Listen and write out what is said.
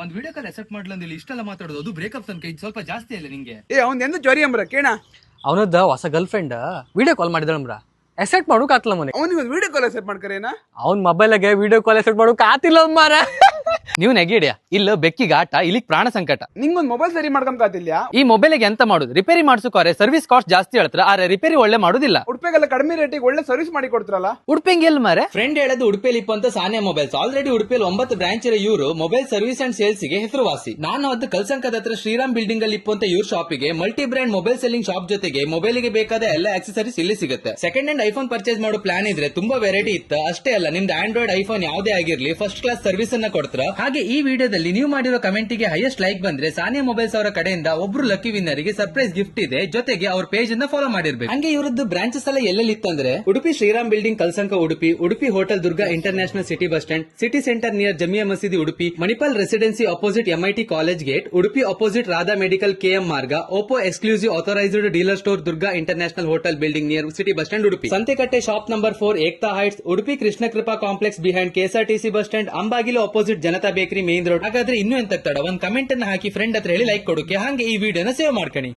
ಒಂದ್ video call accept ಮಾಡ್ಲಂದಿಲ್ಲ ಇಷ್ಟೆಲ್ಲ ಮಾತಾಡೋದು ಅದು ಬ್ರೇಕಪ್ ತನಕ ಇದು ಸ್ವಲ್ಪ ಜಾಸ್ತಿ ಅಲ್ಲ ನಿಂಗೆ ಅವ್ನ್ ಎಂದ ಜೋರಿ ಅಂಬ್ರ ಕೇಣ ಅವನದ ಹೊಸ ಗರ್ಲ್ ಫ್ರೆಂಡ್ ವಿಡಿಯೋ ಕಾಲ್ ಮಾಡಿದಳಮ್ರ ಅಕ್ಸೆಪ್ಟ್ ಮಾಡೋಕ್ ಆತ್ಲ ಮನೆ ಅವನಿಗೆ ಒಂದು ವಿಡಿಯೋ ಕಾಲ್ ಅಕ್ಸೆಪ್ಟ್ ಮಾಡ್ಕರೇನಾ ಅವ್ನ ಮೊಬೈಲ್ಗೆ ವಿಡಿಯೋ ಕಾಲ್ ಅಕ್ಸೆಪ್ಟ್ ಮಾಡೋಕ್ ಆತಿಲ್ಲ ಮಾರ ನೀವು ನೆಗಿಡಿಯ ಇಲ್ಲ ಬೆಕ್ಕಿಗೆ ಆಟ ಇಲ್ಲಿಗೆ ಪ್ರಾಣ ಸಂಕಟ ನಿಂಗೊಂದ್ ಮೊಬೈಲ್ ಸರಿ ಮಾಡ್ಕೊಂಬತ್ತಿಲ್ಲ ಈ ಮೊಬೈಲ್ಗೆ ಎಂತ ಮಾಡುದು ರಿಪೇರಿ ಮಾಡ್ಸೋಕೋರೆ ಸರ್ವಿಸ್ ಕಾಸ್ಟ್ ಜಾಸ್ತಿ ಹೇಳ್ತಾರ ಆದ್ರೆ ರಿಪೇರಿ ಒಳ್ಳೆ ಮಾಡುದಿಲ್ಲ ಉಡುಪಿಗೆಲ್ಲ ಕಡಿಮೆ ರೇಟಿಗೆ ಒಳ್ಳೆ ಸರ್ವಿಸ್ ಮಾಡಿ ಕೊಡ್ತಾರಲ್ಲ ಉಡುಪಿಂಗ್ ಎಲ್ ಮಾರೆ ಫ್ರೆಂಡ್ ಹೇಳೋದು ಉಡುಪಿಯಲ್ಲಿ ಇಪ್ಪಂತ ಸಾನಿಯಾ ಮೊಬೈಲ್ಸ್ ಆಲ್ರೆಡಿ ಉಡುಪಿಯಲ್ಲಿ 9 ಬ್ರಾಂಚ್ ಇರೋ ಇವರು ಮೊಬೈಲ್ ಸರ್ವಿಸ್ ಅಂಡ್ ಸೇಲ್ಸ್ ಗೆ ಹೆಸರುವಾಸಿ ನಾನು ಅದು ಕಲ್ಸಂಕದ ಹತ್ರ ಶ್ರೀರಾಮ್ ಬಿಲ್ಡಿಂಗ್ ಅಲ್ಲಿ ಇಪ್ಪಂತ ಇವ್ರ ಶಾಪಿಗೆ multi brand mobile selling shop ಜೊತೆಗೆ ಮೊಬೈಲ್ ಗೆ ಬೇಕಾದ ಎಲ್ಲ ಆಕ್ಸೆಸರೀಸ್ ಇಲ್ಲಿ ಸಿಗುತ್ತೆ ಸೆಕೆಂಡ್ ಹ್ಯಾಂಡ್ ಐಫೋನ್ ಪರ್ಚೇಸ್ ಮಾಡೋ ಪ್ಲಾನ್ ಇದ್ರೆ ತುಂಬಾ ವೆರೈಟಿ ಇತ್ತು ಅಷ್ಟೇ ಅಲ್ಲ ನಿಮ್ದು ಆಂಡ್ರಾಯ್ಡ್ ಐಫೋನ್ ಯಾವುದೇ ಆಗಿರ್ಲಿ ಫಸ್ಟ್ ಕ್ಲಾಸ್ ಸರ್ವಿಸ್ ಅನ್ನ ಕೊಡ್ತಾರ ಹಾಗೆ ಈ ವಿಡಿಯೋದಲ್ಲಿ ನೀವು ಮಾಡಿರೋ ಕಮೆಂಟ್ ಗೆ ಹೈಯೆಸ್ಟ್ ಲೈಕ್ ಬಂದ್ರೆ ಸಾನಿಯಾ ಮೊಬೈಲ್ಸ್ ಅವರ ಕಡೆಯಿಂದ ಒಬ್ರು ಲಕ್ಕಿ ವಿನ್ನರ್ ಗೆ ಸರ್ಪ್ರೈಸ್ ಗಿಫ್ಟ್ ಇದೆ ಜೊತೆಗೆ ಅವ್ರ ಪೇಜ್ ಅನ್ನ ಫಾಲೋ ಮಾಡಿರ್ಬೇಕು ಹಂಗೆ ಇವರದ್ದು ಬ್ರಾಂಚಸ್ ಎಲ್ಲ ಎಲ್ಲೆಲ್ಲಿ ಇತ್ತಂದ್ರೆ Udupi Shriram building Kalsanka Udupi Udupi hotel Durga international city bus stand city centre near Jamia Masjid Udupi Manipal residency opposite MIT college gate Udupi opposite Radha medical KM Marg Oppo exclusive authorised dealer store Durga international hotel building near city bus stand Udupi Santekatte shop number 4 Ekta heights Udupi Krishna Kripa complex behind KSRTC bus stand Ambagilu opposite Janata bakery main road ಹಾಗಾದ್ರೆ ಇನ್ನೂ ಎಂತ ಒಂದ್ comment ಅನ್ನ ಹಾಕಿ friend ಹತ್ರ ಹೇಳಿ like ಕೊಡೋಕೆ ಹಾಗೆ ಈ ವಿಡಿಯೋನ ಸೇವ್ ಮಾಡ್ಕೊಳ್ಳಿ.